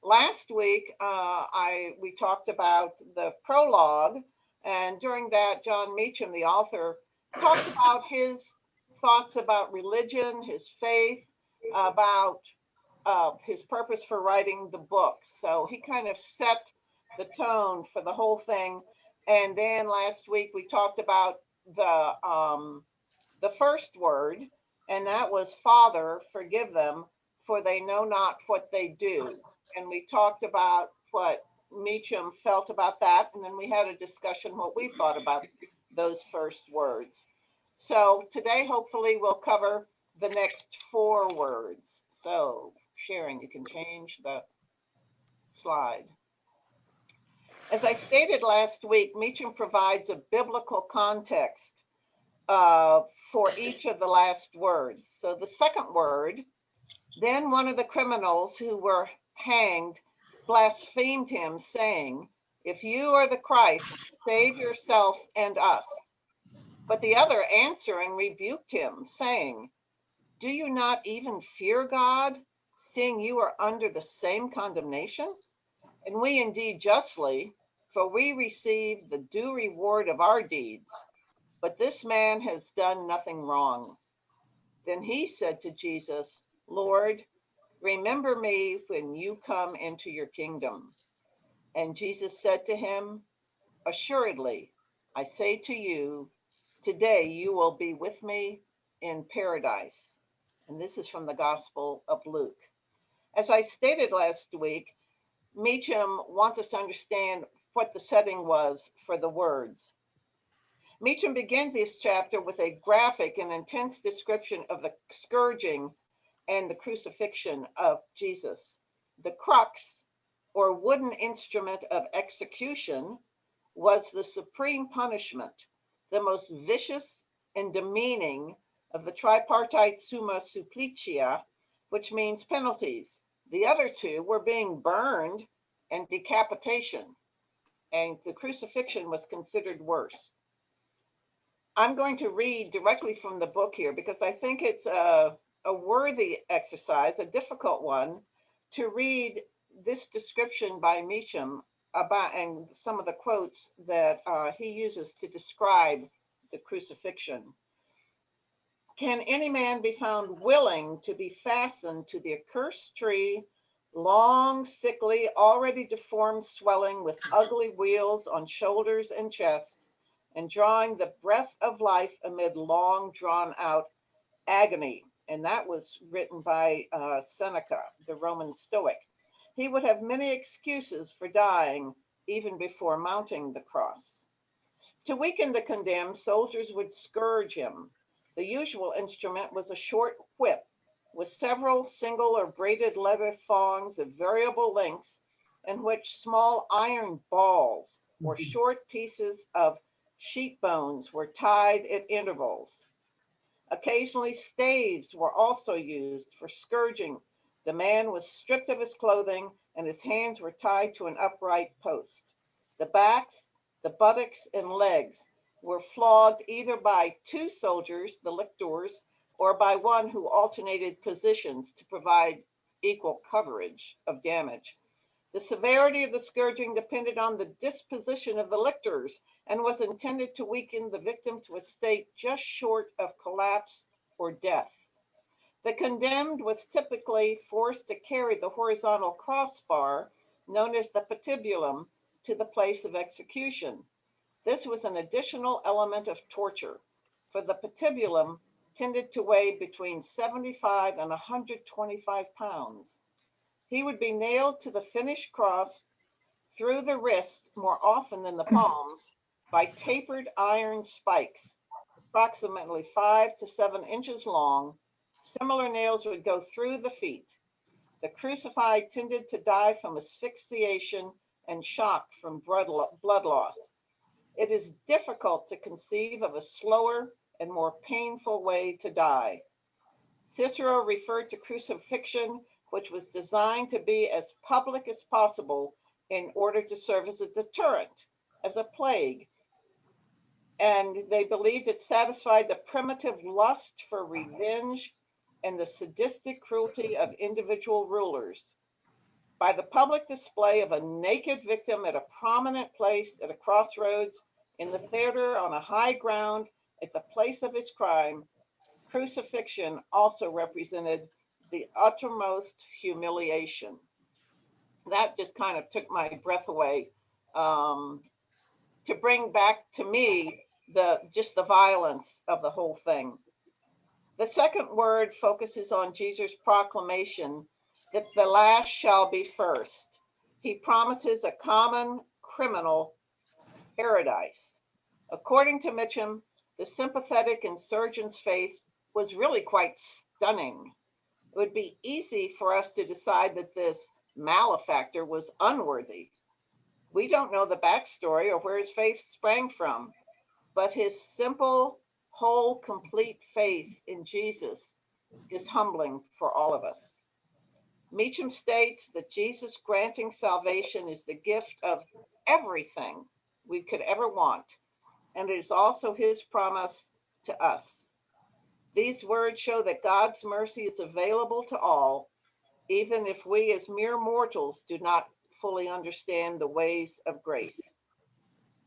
Last week, we talked about the prologue, and during that, John Meacham, the author, talked about his thoughts about religion, his faith, about his purpose for writing the book. So he kind of set the tone for the whole thing. And then last week we talked about the first word, and that was Father, forgive them, for they know not what they do. And we talked about what Meacham felt about that, and then we had a discussion what we thought about those first words. So today, hopefully, we'll cover the next four words. So, Sharon, you can change the slide. As I stated last week, Meacham provides a biblical context uh, for each of the last words. So the second word, then one of the criminals who were hanged blasphemed him, saying, "If you are the Christ, save yourself and us." But the other answering rebuked him, saying, "Do you not even fear God, seeing you are under the same condemnation? And we indeed justly, for we receive the due reward of our deeds. But this man has done nothing wrong." Then he said to Jesus, "Lord, remember me when you come into your kingdom." And Jesus said to him, "Assuredly, I say to you, today you will be with me in paradise." And this is from the Gospel of Luke. As I stated last week, Meacham wants us to understand what the setting was for the words. Meacham begins this chapter with a graphic and intense description of the scourging and the crucifixion of Jesus. The crux, or wooden instrument of execution, was the supreme punishment, the most vicious and demeaning of the tripartite summa supplicia, which means penalties. The other two were being burned and decapitation, and the crucifixion was considered worse. I'm going to read directly from the book here because I think it's a worthy exercise, a difficult one, to read this description by Meacham about and some of the quotes that he uses to describe the crucifixion. "Can any man be found willing to be fastened to the accursed tree, long, sickly, already deformed, swelling, with ugly wheals on shoulders and chest, and drawing the breath of life amid long drawn out agony?" And that was written by Seneca, the Roman Stoic. "He would have many excuses for dying even before mounting the cross." To weaken the condemned, soldiers would scourge him. The usual instrument was a short whip with several single or braided leather thongs of variable lengths, in which small iron balls or short pieces of sheep bones were tied at intervals. Occasionally, staves were also used for scourging. The man was stripped of his clothing and his hands were tied to an upright post. The backs, the buttocks, and legs were flogged either by two soldiers, the lictors, or by one who alternated positions to provide equal coverage of damage. The severity of the scourging depended on the disposition of the lictors and was intended to weaken the victim to a state just short of collapse or death. The condemned was typically forced to carry the horizontal crossbar, known as the patibulum, to the place of execution. This was an additional element of torture, for the patibulum tended to weigh between 75 and 125 pounds. He would be nailed to the finished cross through the wrist more often than the palms by tapered iron spikes, approximately 5 to 7 inches long. Similar nails would go through the feet. The crucified tended to die from asphyxiation and shock from blood loss. It is difficult to conceive of a slower and more painful way to die. Cicero referred to crucifixion, which was designed to be as public as possible in order to serve as a deterrent, as a plague. And they believed it satisfied the primitive lust for revenge and the sadistic cruelty of individual rulers. by the public display of a naked victim at a prominent place at a crossroads, in the theater, on a high ground, at the place of his crime, crucifixion also represented the uttermost humiliation. That just kind of took my breath away, to bring back to me just the violence of the whole thing. The second word focuses on Jesus' proclamation that the last shall be first. He promises a common criminal paradise. According to Meacham, the sympathetic insurgent's face was really quite stunning. It would be easy for us to decide that this malefactor was unworthy. We don't know the backstory or where his faith sprang from, but his simple, whole, complete faith in Jesus is humbling for all of us. Meacham states that Jesus granting salvation is the gift of everything we could ever want, and it is also his promise to us. These words show that God's mercy is available to all, even if we as mere mortals do not fully understand the ways of grace.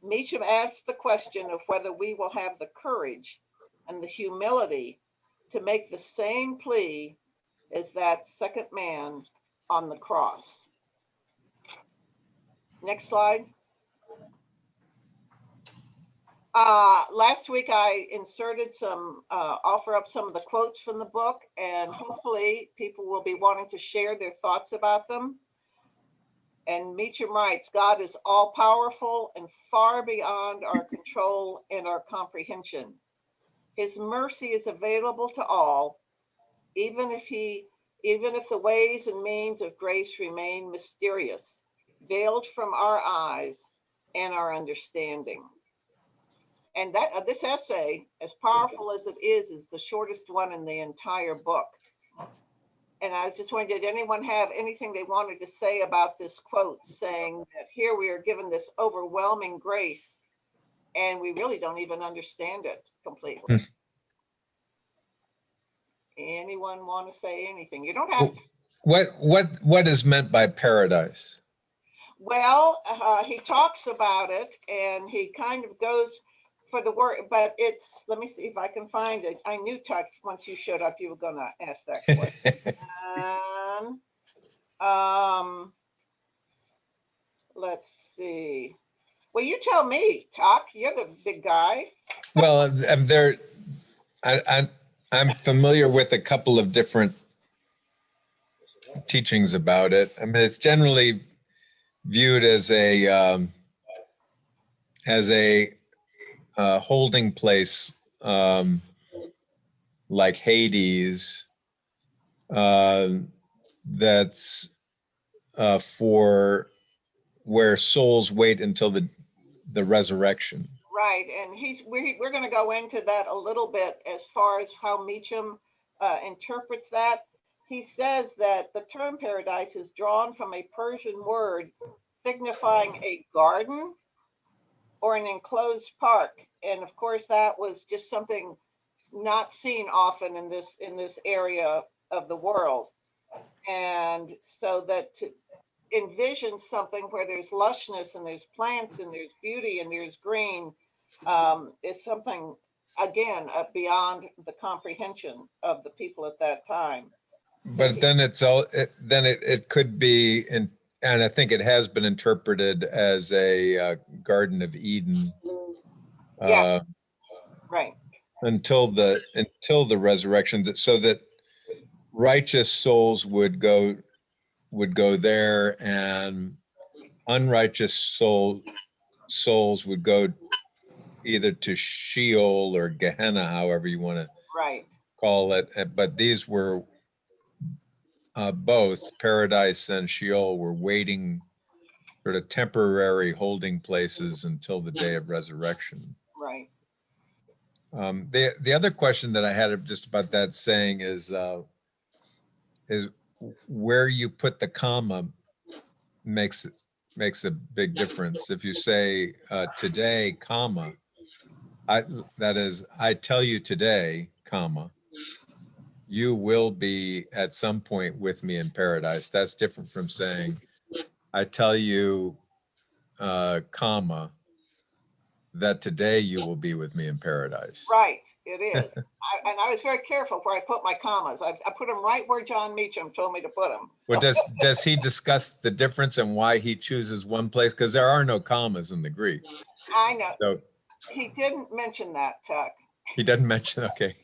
Meacham asks the question of whether we will have the courage and the humility to make the same plea as that second man on the cross. Next slide. Last week I inserted offer up some of the quotes from the book, and hopefully people will be wanting to share their thoughts about them. And Meacham writes, God is all powerful and far beyond our control and our comprehension. His mercy is available to all, even if the ways and means of grace remain mysterious, veiled from our eyes and our understanding. And that this essay, as powerful as it is the shortest one in the entire book. And I was just wondering, did anyone have anything they wanted to say about this quote, saying that here we are given this overwhelming grace and we really don't even understand it completely? Anyone want to say anything? You don't have to. What is meant by paradise? Well, he talks about it, and he kind of goes for the word, but it's, let me see if I can find it. I knew, Tuck, once you showed up, you were going to ask that question. Let's see. Well, you tell me, Tuck. You're the big guy. Well, I'm familiar with a couple of different teachings about it. I mean, it's generally viewed as a holding place, like Hades, that's for where souls wait until the resurrection. Right, and we're going to go into that a little bit as far as how Meacham interprets that. He says that the term paradise is drawn from a Persian word signifying a garden or an enclosed park, and of course that was just something not seen often in this area of the world. And so that to envision something where there's lushness and there's plants and there's beauty and there's green is something, again, beyond the comprehension of the people at that time. But then it could be, and I think it has been interpreted as a Garden of Eden. Yeah, right. Until the resurrection, so that righteous souls would go there, and unrighteous souls would go either to Sheol or Gehenna, however you want to call it. But these were both paradise and Sheol were waiting, sort of temporary holding places until the day of resurrection. Right. The other question that I had just about that saying is where you put the comma makes a big difference. If you say today, comma, that is, I tell you today, comma, you will be at some point with me in paradise. That's different from saying, I tell you, comma, that today you will be with me in paradise. Right, it is. And I was very careful where I put my commas. I put them right where John Meacham told me to put them. Well, does he discuss the difference and why he chooses one place? Because there are no commas in the Greek. I know. So He didn't mention that, Tuck. he doesn't mention, okay.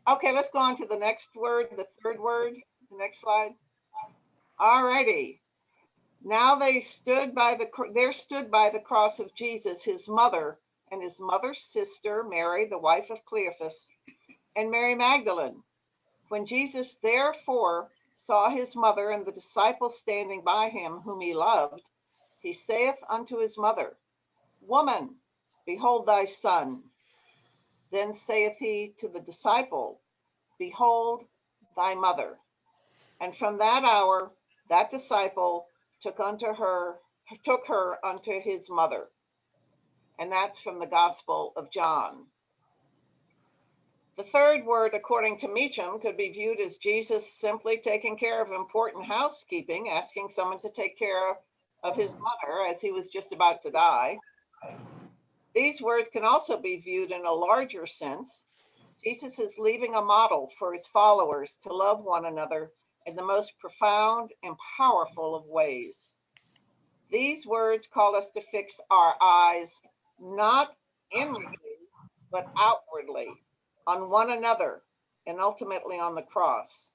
Okay, let's go on to the next word, the third word. The next slide. All righty. Now there stood by the cross of Jesus, his mother, and his mother's sister, Mary, the wife of Cleophas, and Mary Magdalene. When Jesus therefore saw his mother and the disciples standing by him, whom he loved, he saith unto his mother, Woman, behold thy son. Then saith he to the disciple, Behold thy mother. And from that hour, that disciple took her unto his mother. And that's from the Gospel of John. The third word, according to Meacham, could be viewed as Jesus simply taking care of important housekeeping, asking someone to take care of his mother as he was just about to die. These words can also be viewed in a larger sense. Jesus is leaving a model for his followers to love one another in the most profound and powerful of ways. These words call us to fix our eyes not inwardly, but outwardly on one another and ultimately on the cross.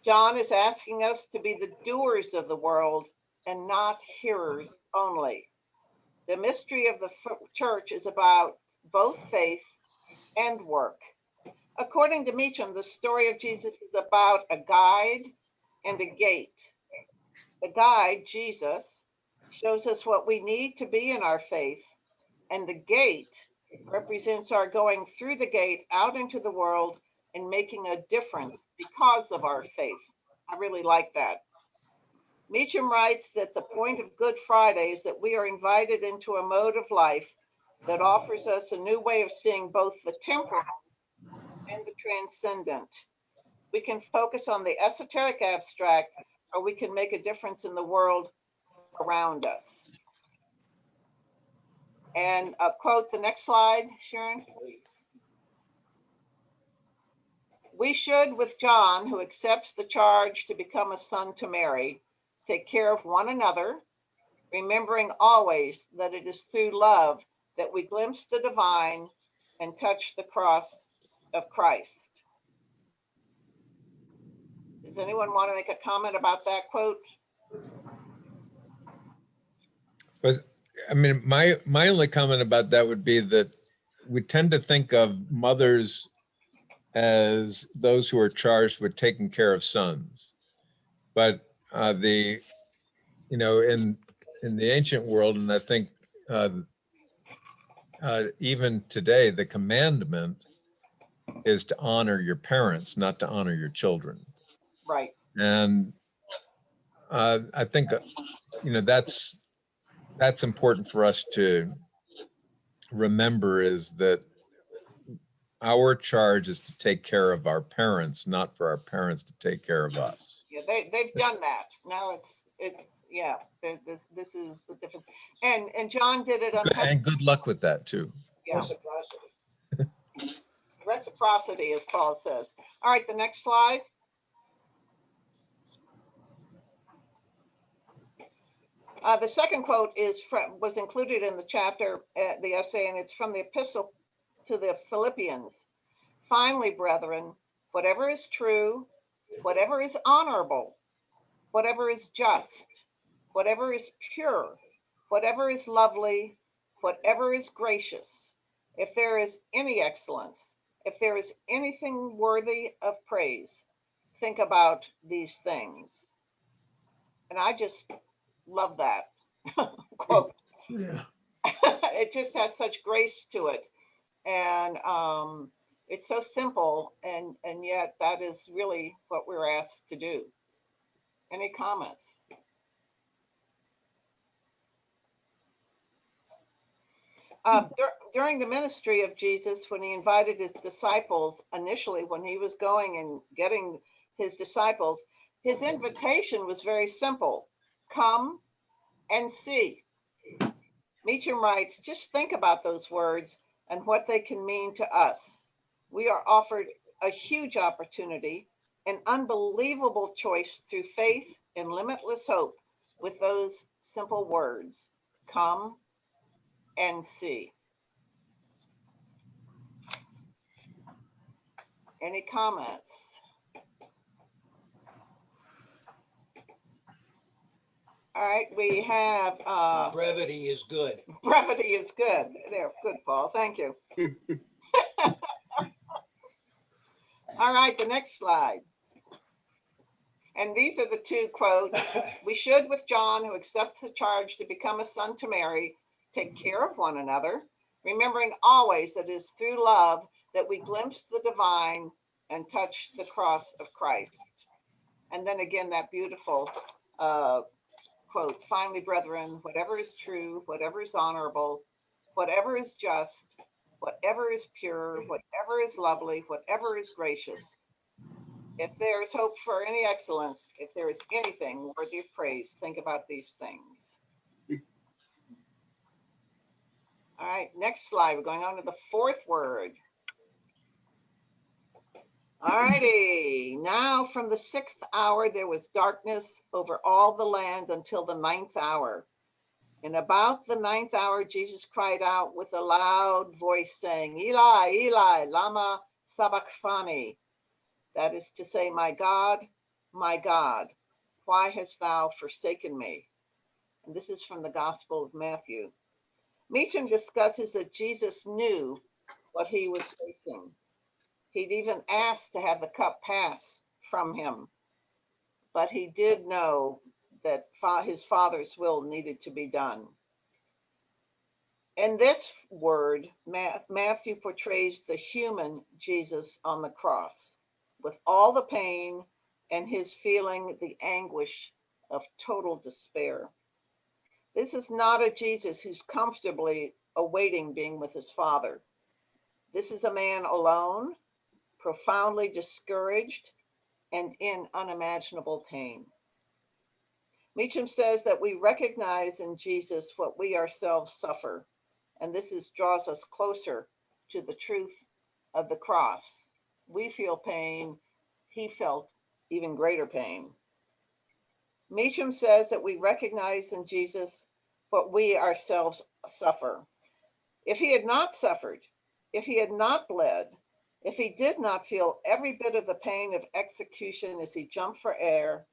John is asking us to be the doers of the world and not hearers only. The mystery of the church is about both faith and work. According to Meacham, the story of Jesus is about a guide and a gate. The guide, Jesus, shows us what we need to be in our faith, and the gate represents our going through the gate out into the world and making a difference because of our faith. I really like that. Meacham writes that the point of Good Friday is that we are invited into a mode of life that offers us a new way of seeing both the temporal and the transcendent. We can focus on the esoteric abstract, or we can make a difference in the world around us. And a quote, the next slide, Sharon. We should, with John, who accepts the charge to become a son to Mary, take care of one another, remembering always that it is through love that we glimpse the divine and touch the cross of Christ. Does anyone want to make a comment about that quote? But I mean, my only comment about that would be that we tend to think of mothers as those who are charged with taking care of sons. But in the ancient world, and I think even today, the commandment is to honor your parents, not to honor your children. Right. And I think that's important for us to remember, is that our charge is to take care of our parents, not for our parents to take care of us. Yeah, they've done that. Now this is the difference. And John did it on And good luck with that too. Yeah. Reciprocity, as Paul says. All right, the next slide. The second quote was included in the chapter, the essay, and it's from the epistle to the Philippians. Finally, brethren, whatever is true, whatever is honorable, whatever is just, whatever is pure, whatever is lovely, whatever is gracious, if there is any excellence, if there is anything worthy of praise, think about these things. And I just love that quote. Yeah. It just has such grace to it. And it's so simple, and yet that is really what we're asked to do. Any comments? during the ministry of Jesus, when he invited his disciples, initially when he was going and getting his disciples, his invitation was very simple: come and see. Meacham writes, just think about those words and what they can mean to us. We are offered a huge opportunity, an unbelievable choice through faith and limitless hope with those simple words: come and see. Any comments? All right, we have Brevity is good. brevity is good. There, good, Paul. Thank you. All right, the next slide. And these are the two quotes. We should, with John, who accepts the charge to become a son to Mary, take care of one another, remembering always that it is through love that we glimpse the divine and touch the cross of Christ. And then again, that beautiful quote, finally, brethren, whatever is true, whatever is honorable, whatever is just, whatever is pure, whatever is lovely, whatever is gracious, if there is hope for any excellence, if there is anything worthy of praise, think about these things. All right, next slide. We're going on to the fourth word. All righty. Now from the 6th hour, there was darkness over all the land until the 9th hour. And about the 9th hour, Jesus cried out with a loud voice saying, Eli, Eli, lama sabachthani. That is to say, my God, why hast thou forsaken me? And this is from the Gospel of Matthew. Meacham discusses that Jesus knew what he was facing. He'd even asked to have the cup pass from him, but he did know that his Father's will needed to be done. In this word, Matthew portrays the human Jesus on the cross, with all the pain and his feeling the anguish of total despair. This is not a Jesus who's comfortably awaiting being with his Father. This is a man alone, profoundly discouraged, and in unimaginable pain. Meacham says that we recognize in Jesus what we ourselves suffer, and this draws us closer to the truth of the cross. We feel pain, he felt even greater pain. Meacham says that we recognize in Jesus what we ourselves suffer. If he had not suffered, if he had not bled, if he did not feel every bit of the pain of execution as he jumped for air,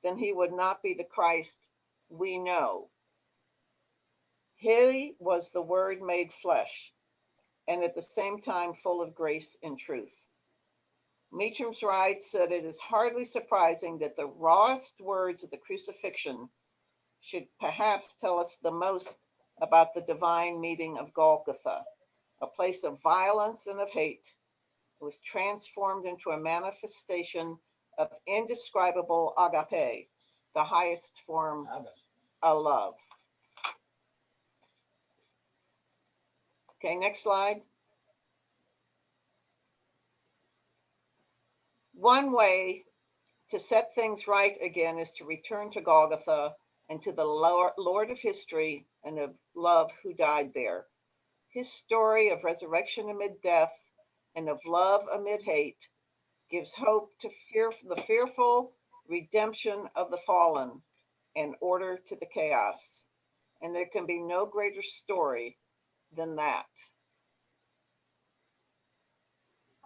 then he would not be the Christ we know. He was the Word made flesh, and at the same time full of grace and truth. Meacham writes that it is hardly surprising that the rawest words of the crucifixion should perhaps tell us the most about the divine meeting of Golgotha, a place of violence and of hate. It was transformed into a manifestation of indescribable agape, the highest form of love. Okay, next slide. One way to set things right again is to return to Golgotha and to the Lord of history and of love who died there. His story of resurrection amid death and of love amid hate gives hope to the fearful, redemption of the fallen, and order to the chaos. And there can be no greater story than that.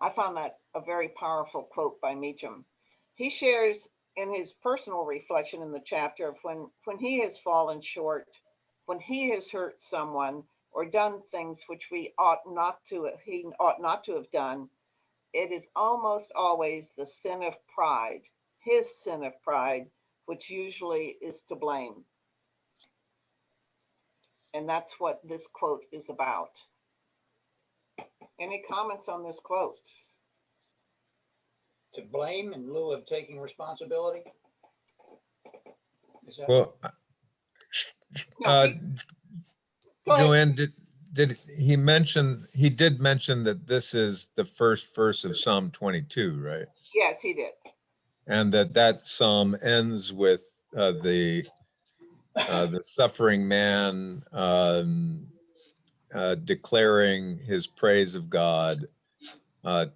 I found that a very powerful quote by Meacham. He shares in his personal reflection in the chapter of when he has fallen short, when he has hurt someone or done things which he ought not to have done. It is almost always the sin of pride, his sin of pride, which usually is to blame. And that's what this quote is about. Any comments on this quote? To blame in lieu of taking responsibility? Is that Well, No, Go ahead. Joanne, he did mention that this is the first verse of Psalm 22, right? Yes, he did. And that psalm ends with the suffering man declaring his praise of God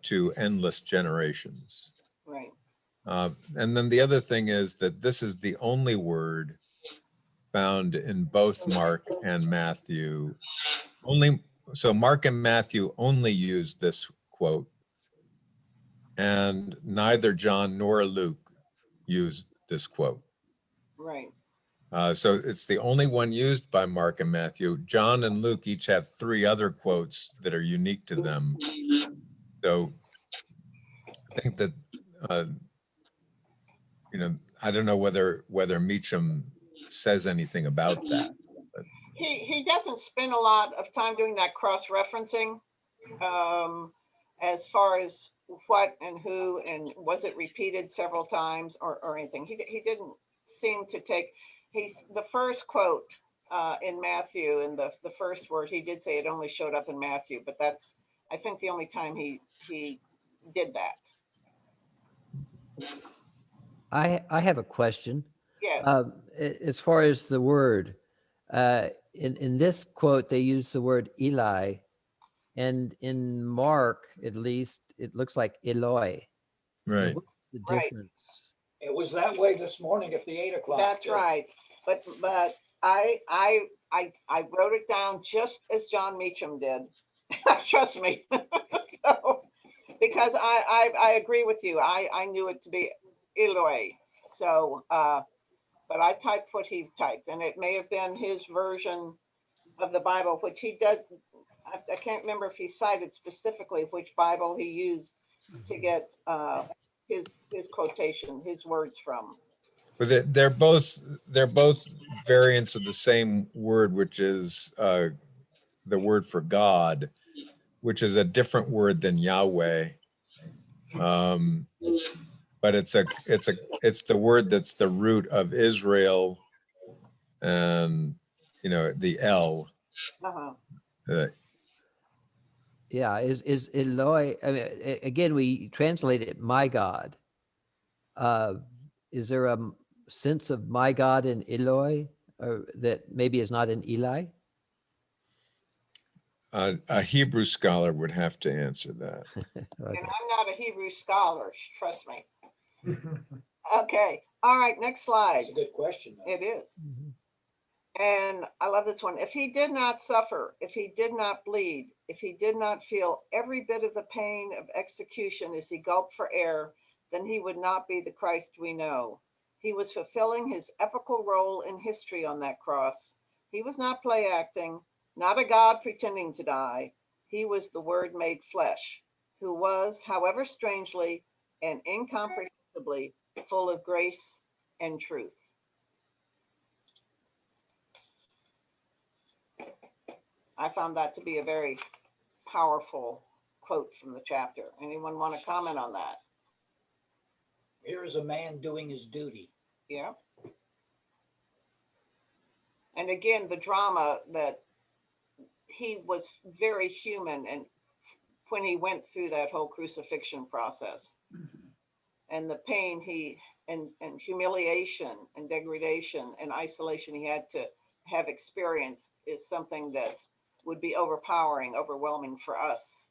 to endless generations. Right. And then the other thing is that this is the only word found in both Mark and Matthew. So Mark and Matthew only use this quote, and neither John nor Luke use this quote. Right. So it's the only one used by Mark and Matthew. John and Luke each have 3 other quotes that are unique to them. So I think that, I don't know whether Meacham says anything about that. But He doesn't spend a lot of time doing that cross-referencing, as far as what and who and was it repeated several times or anything. He didn't seem to take. He's the first quote in Matthew, and the first word he did say it only showed up in Matthew, but that's, I think, the only time he did that. I have a question. Yes. As far as the word, in this quote, they use the word Eli, and in Mark, at least, it looks like Eloi. Now, right. what's the Right. difference? It was that way this morning at the 8 o'clock. That's too. right. But I wrote it down just as John Meacham did. Trust me. So, because I agree with you. I knew it to be Eloi. So, but I typed what he typed, and it may have been his version of the Bible, which he does. I can't remember if he cited specifically which Bible he used to get his quotation, his words from. But they're both variants of the same word, which is the word for God, which is a different word than Yahweh. But it's the word that's the root of Israel, and the L. Uh-huh. Yeah, is Eloi? I mean, again, we translate it "my God." Is there a sense of "my God" in Eloi, or that maybe is not in Eli? A Hebrew scholar would have to answer that. And Okay. I'm not a Hebrew scholar, trust me. Okay. All right, next slide. That's a good question. though. It is. Mhm. And I love this one. If he did not suffer, if he did not bleed, if he did not feel every bit of the pain of execution as he gulped for air, then he would not be the Christ we know. He was fulfilling his epical role in history on that cross. He was not play acting, not a God pretending to die. He was the Word made flesh, who was, however strangely and incomprehensibly, full of grace and truth. I found that to be a very powerful quote from the chapter. Anyone want to comment on that? Here is a man doing his duty. Yeah. And again, the drama that he was very human, and when he went through that whole crucifixion process and the pain and humiliation and degradation and isolation he had to have experienced is something that would be overpowering, overwhelming for us.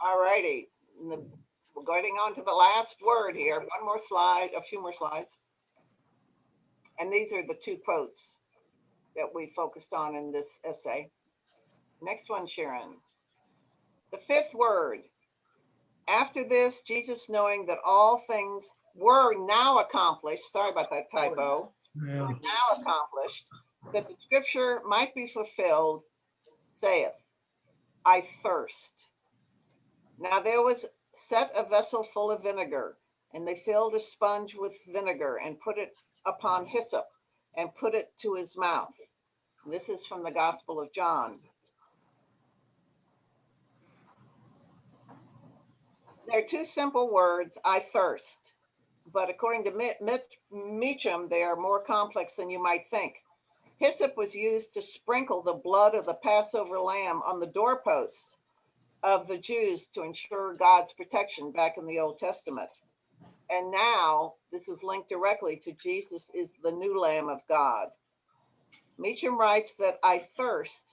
All righty. We're going on to the last word here. One more slide, a few more slides. And these are the 2 quotes that we focused on in this essay. Next one, Sharon. The 5th word. After this, Jesus, knowing that all things were now accomplished, sorry about that typo, Yeah. were now accomplished, that the scripture might be fulfilled, saith, I thirst. Now there was set a vessel full of vinegar, and they filled a sponge with vinegar and put it upon hyssop and put it to his mouth. This is from the Gospel of John. There are 2 simple words, I thirst. but according to Meacham, they are more complex than you might think. Hyssop was used to sprinkle the blood of the Passover lamb on the doorposts of the Jews to ensure God's protection back in the Old Testament. And now this is linked directly to Jesus is the new Lamb of God. Meacham writes that I thirst,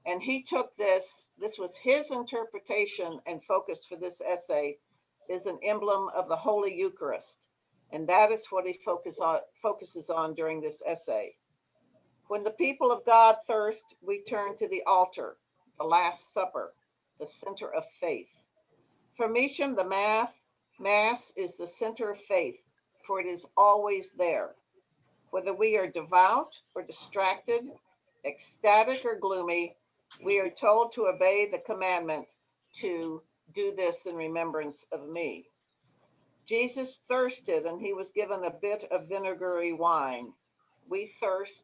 and he took this was his interpretation and focus for this essay, is an emblem of the Holy Eucharist. And that is what he focuses on during this essay. When the people of God thirst, we turn to the altar, the Last Supper, the center of faith. For Meacham, the Mass is the center of faith, for it is always there. Whether we are devout or distracted, ecstatic or gloomy, we are told to obey the commandment to do this in remembrance of me. Jesus thirsted, and he was given a bit of vinegary wine. We thirst,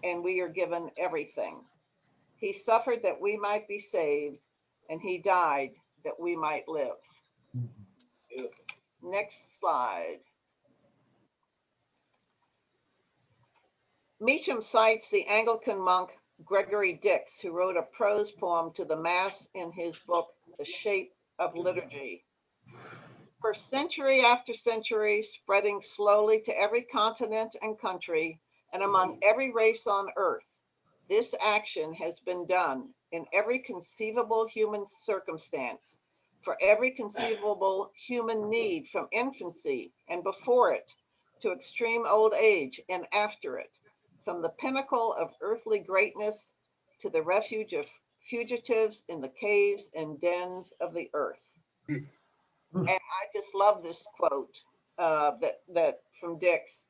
and we are given everything. He suffered that we might be saved, and he died that we might live. Next slide. Meacham cites the Anglican monk Gregory Dix, who wrote a prose poem to the Mass in his book, The Shape of Liturgy. For century after century, spreading slowly to every continent and country, and among every race on earth, this action has been done in every conceivable human circumstance, for every conceivable human need from infancy and before it to extreme old age and after it, from the pinnacle of earthly greatness to the refuge of fugitives in the caves and dens of the earth. And I just love this quote that from Dix,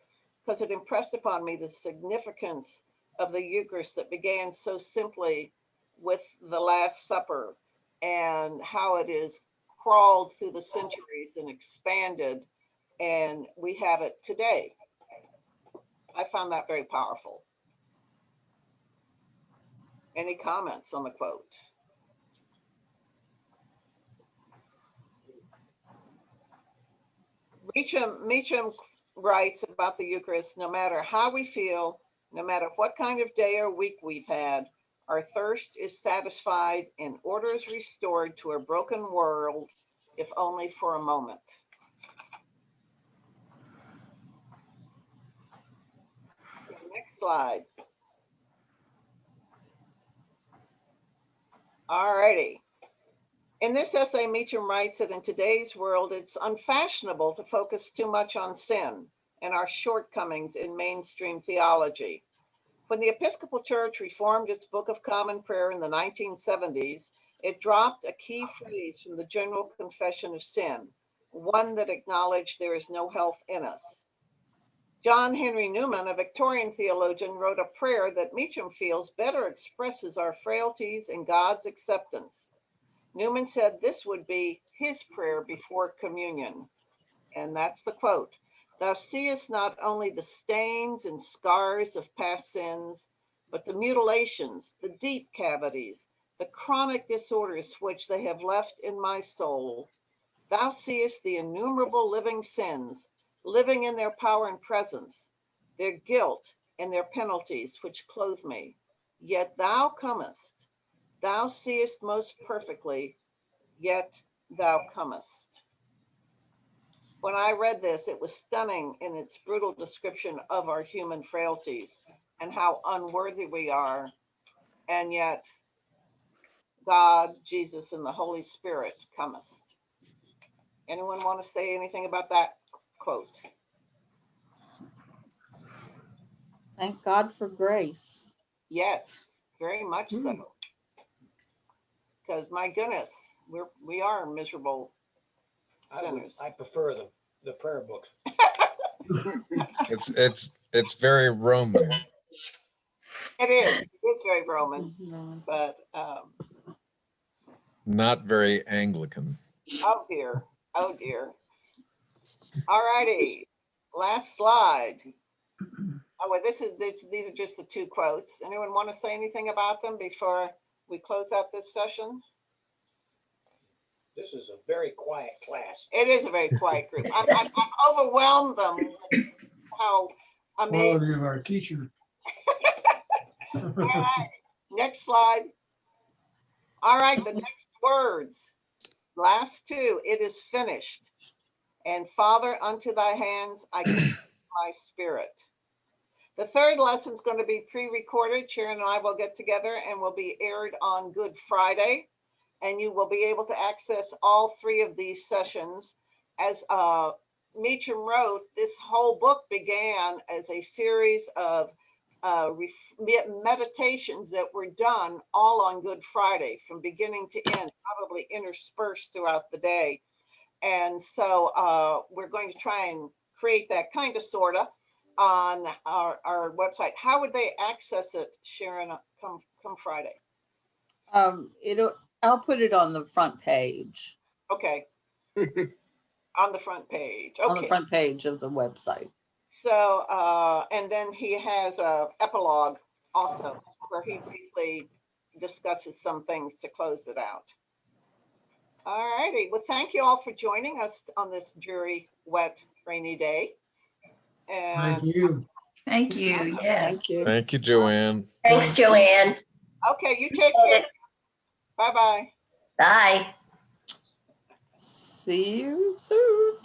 because it impressed upon me the significance of the Eucharist that began so simply with the Last Supper and how it is crawled through the centuries and expanded, and we have it today. I found that very powerful. Any comments on the quote? Meacham writes about the Eucharist: no matter how we feel, no matter what kind of day or week we've had, our thirst is satisfied and order is restored to a broken world, if only for a moment. Next slide. All righty. In this essay, Meacham writes that in today's world, it's unfashionable to focus too much on sin and our shortcomings in mainstream theology. When the Episcopal Church reformed its Book of Common Prayer in the 1970s, it dropped a key phrase from the General Confession of Sin, one that acknowledged there is no health in us. John Henry Newman, a Victorian theologian, wrote a prayer that Meacham feels better expresses our frailties and God's acceptance. Newman said this would be his prayer before communion. And that's the quote: "Thou seest not only the stains and scars of past sins, but the mutilations, the deep cavities, the chronic disorders which they have left in my soul. Thou seest the innumerable living sins, living in their power and presence, their guilt and their penalties which clothe me. Yet thou comest. Thou seest most perfectly, yet thou comest." When I read this, it was stunning in its brutal description of our human frailties and how unworthy we are. And yet God, Jesus, and the Holy Spirit comest. Anyone want to say anything about that quote? Thank God for grace. Yes, very much so. Because my goodness, we are miserable sinners. I prefer the prayer books. It's very Roman. It is. It is very Roman, Mhm. but Not very Anglican. oh dear, oh dear. All righty, last slide. Oh, well, these are just the two quotes. Anyone want to say anything about them before we close out this session? This is a very quiet class. It is a very quiet group. I've overwhelmed them with how amazing. Quality of our teacher. All right, next slide. All right, the next words, last two, it is finished. And Father, unto thy hands I commit my spirit. The third lesson is going to be pre-recorded. Sharon and I will get together and will be aired on Good Friday. And you will be able to access all three of these sessions. As Meacham wrote, this whole book began as a series of meditations that were done all on Good Friday from beginning to end, probably interspersed throughout the day. And so we're going to try and create that kind of sorta on our website. How would they access it, Sharon, come Friday? I'll put it on the front page. Okay. On the front page. Okay. On the front page of the website. So, and then he has a epilogue also where he briefly discusses some things to close it out. All righty. Well, thank you all for joining us on this dreary, wet, rainy day. Thank And you. Thank you. Yes. Thank you. Thank you, Joanne. Thanks, Joanne. okay, you take care. Bye-bye. Bye. See you soon.